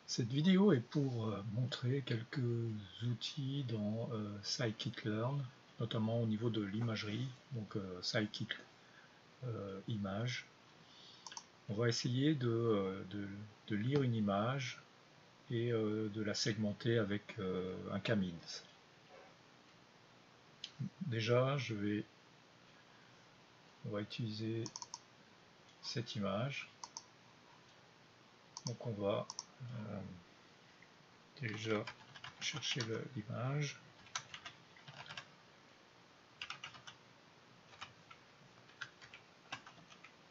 Cette vidéo est pour montrer quelques outils dans Scikit-learn, notamment au niveau de l'imagerie, donc Scikit image. On va essayer de lire une image et de la segmenter avec un k-means. Déjà, on va utiliser cette image. Donc on va déjà chercher l'image.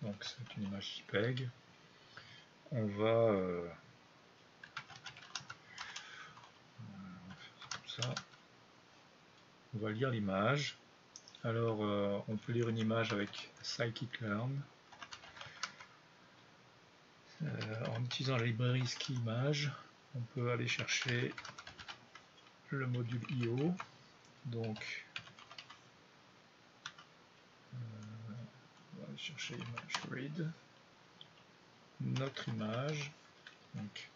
Donc c'est une image JPEG. On va comme ça. On va lire l'image. Alors on peut lire une image avec Scikit-learn en utilisant la librairie SkiImage. On peut aller chercher le module IO. Donc on va aller chercher image read, notre image. Donc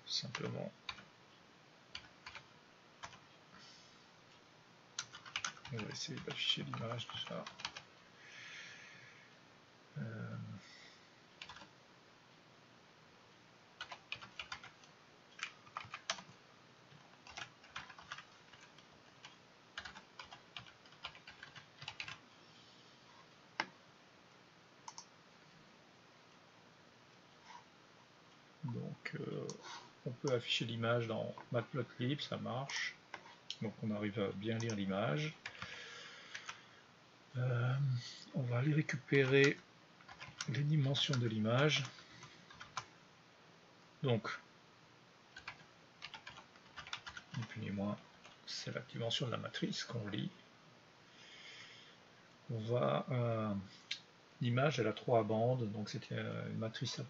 simplement on va essayer d'afficher l'image déjà. Donc on peut afficher l'image dans Matplotlib, ça marche. Donc on arrive à bien lire l'image. On va aller récupérer les dimensions de l'image. Donc, ni plus ni moins, c'est la dimension de la matrice qu'on lit. On va l'image elle a 3 bandes, donc c'était une matrice à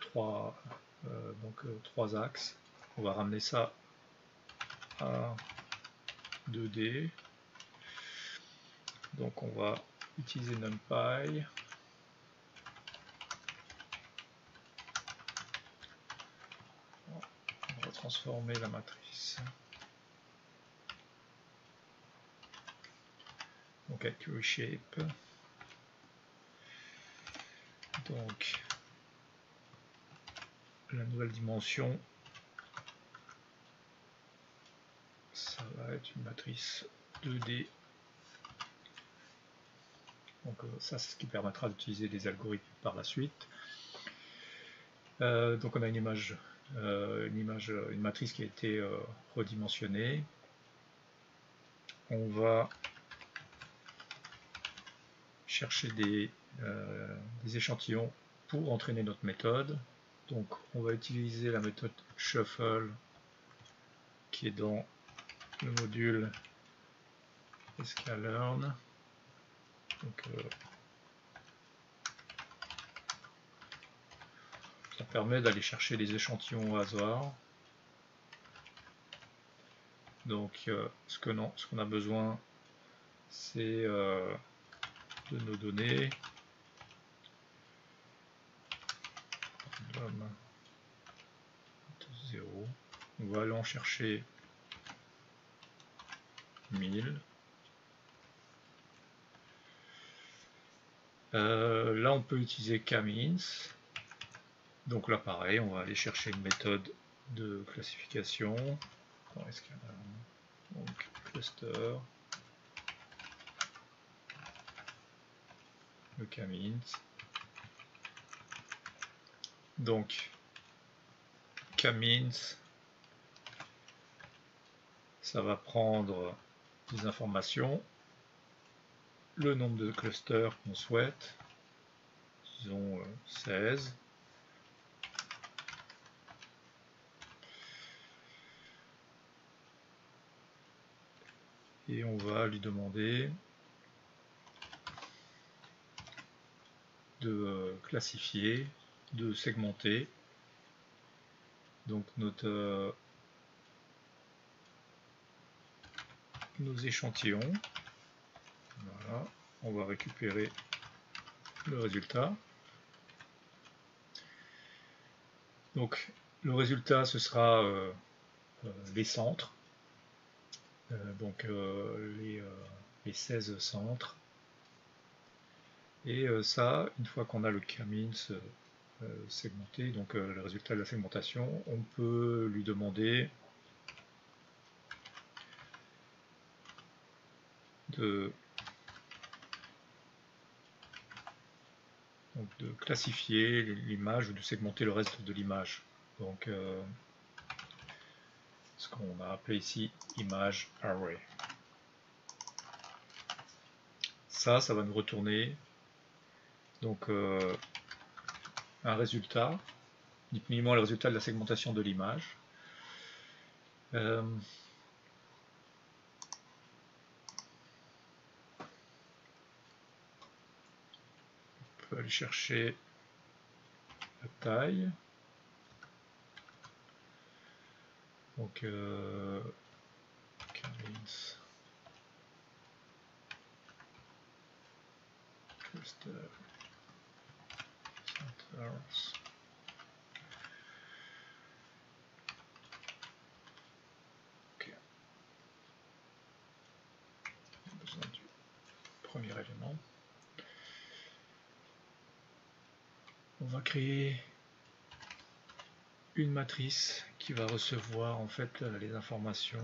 3 axes. On va ramener ça à 2D. Donc on va utiliser NumPy. On va transformer la matrice. Donc avec Reshape. Donc la nouvelle dimension, ça va être une matrice 2D. Donc ça, c'est ce qui permettra d'utiliser des algorithmes par la suite. Donc on a une matrice qui a été redimensionnée. On va chercher des échantillons pour entraîner notre méthode. Donc on va utiliser la méthode shuffle qui est dans le module sklearn. Donc ça permet d'aller chercher des échantillons au hasard. Donc ce qu'on a besoin, c'est de nos données. Random 0. On va aller en chercher 1000. Là on peut utiliser k-means. Donc là pareil, on va aller chercher une méthode de classification. Donc cluster, le k-means. Donc k-means, ça va prendre des informations, le nombre de clusters qu'on souhaite, disons 16. Et on va lui demander de classifier, de segmenter. Donc notre nos échantillons. Voilà, on va récupérer le résultat. Donc le résultat, ce sera les centres, donc les 16 centres. Et ça, une fois qu'on a le k-means segmenté, donc le résultat de la segmentation, on peut lui demander de classifier l'image ou de segmenter le reste de l'image. Donc ce qu'on a appelé ici image array. Ça va nous retourner donc un résultat, uniquement le résultat de la segmentation de l'image. On peut aller chercher la taille. Donc k-means cluster centers. Ok. On a besoin du premier élément. On va créer une matrice qui va recevoir en fait les informations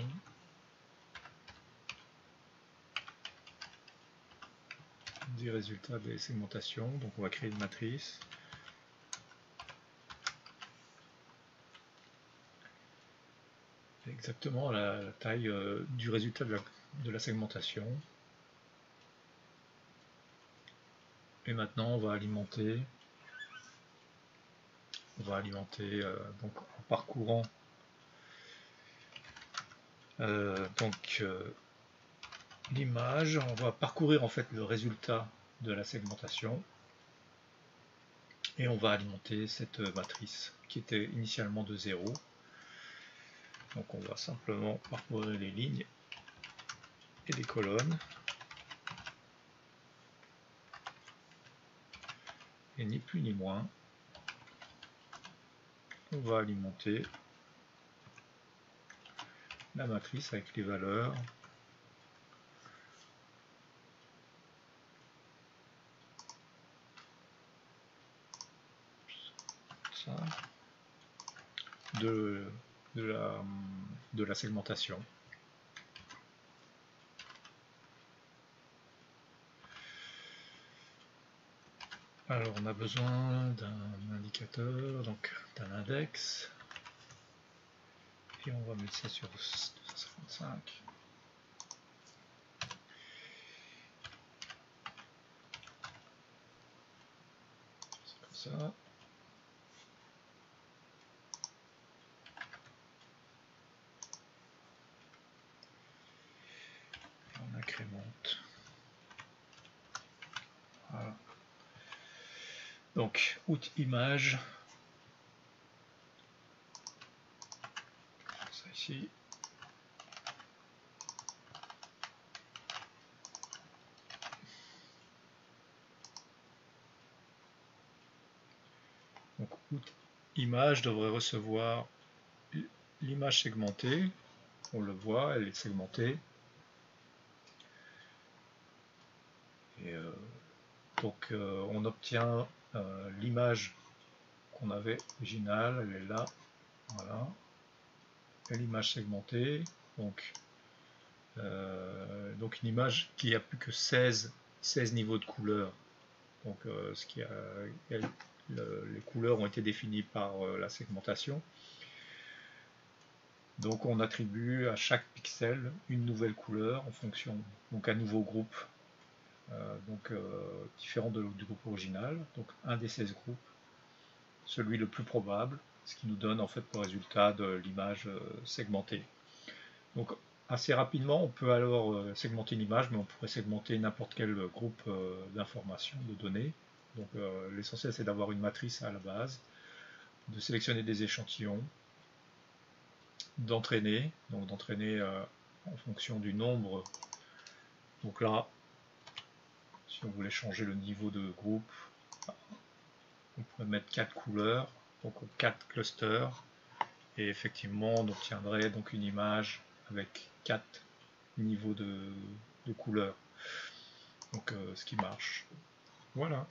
des résultats des segmentations. Donc on va créer une matrice. Exactement la taille du résultat de la segmentation. Et maintenant on va alimenter donc en parcourant l'image, on va parcourir en fait le résultat de la segmentation et on va alimenter cette matrice qui était initialement de 0. Donc on va simplement parcourir les lignes et les colonnes. Et ni plus ni moins, on va alimenter la matrice avec les valeurs de la segmentation. Alors on a besoin d'un indicateur, donc d'un index, et on va mettre ça sur 255. C'est comme ça. Et on incrémente. Voilà. Donc, out image. Ça ici. Donc, out image devrait recevoir l'image segmentée. On le voit, elle est segmentée. Et donc, on obtient l'image qu'on avait originale, elle est là. Voilà. Et l'image segmentée. Donc une image qui a plus que 16 niveaux de couleurs. Donc les couleurs ont été définies par la segmentation. Donc on attribue à chaque pixel une nouvelle couleur en fonction, donc un nouveau groupe, différent du groupe original. Donc un des 16 groupes, celui le plus probable, ce qui nous donne en fait le résultat de l'image segmentée. Donc assez rapidement, on peut alors segmenter une image, mais on pourrait segmenter n'importe quel groupe d'informations, de données. Donc l'essentiel c'est d'avoir une matrice à la base, de sélectionner des échantillons, d'entraîner en fonction du nombre. Donc là, si on voulait changer le niveau de groupe, on pourrait mettre 4 couleurs, donc 4 clusters, et effectivement on obtiendrait donc une image avec 4 niveaux de couleurs. Donc ce qui marche. Voilà.